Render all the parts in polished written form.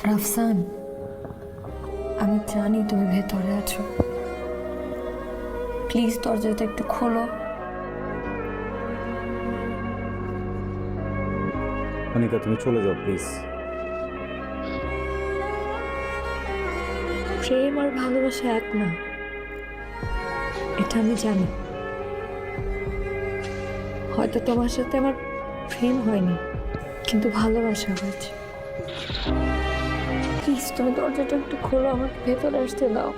রাফসান, আমি জানি তুমি ভেতরে আছো। প্লিজ দরজাটা একটু খোলো। অনিকা, তুমি চলে যাও প্লিজ। প্রেম আর ভালোবাসা এক না, এটা আমি জানি। হয়তো তোমার সাথে আমার প্রেম হয়নি, কিন্তু ভালোবাসা হয়েছে। প্লিজ তুমি দরজাটা একটু খোলো, আমাকে ভেতরে আসতে দাও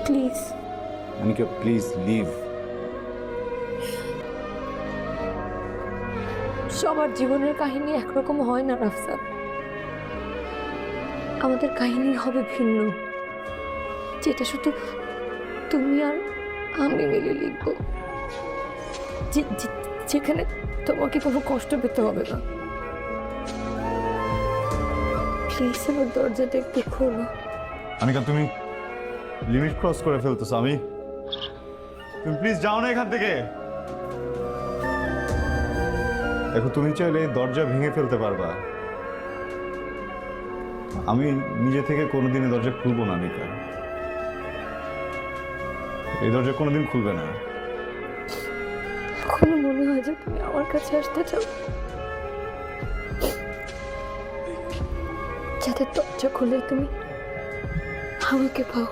প্লিজ। Anika please leave. সবার জীবনের কাহিনী একরকম হয় না রাফসান। আমাদের কাহিনী হবে ভিন্ন, যেটা শুধু তুমি আর আমি মিলে লিখবো, যেখানে তোমাকে কোনো কষ্ট পেতে হবে না। প্লিজ আমার দরজাটা একটু খোলো। অনিকা, তুমি লিমিট ক্রস করে ফেলতেছো। তুমি প্লিজ যাও না এখান থেকে। দেখো, তুমি চাইলে দরজা ভেঙে ফেলতে পারবা, আমি নিজে থেকে কোনোদিনই দরজা খুলবো না। অনিকা, এই দরজা কোনোদিন খুলবে না। কখনো মনে হয় যে তুমি আমার কাছে আসতে চাও, যাতে দরজা খুলে তুমি আমাকে পাও।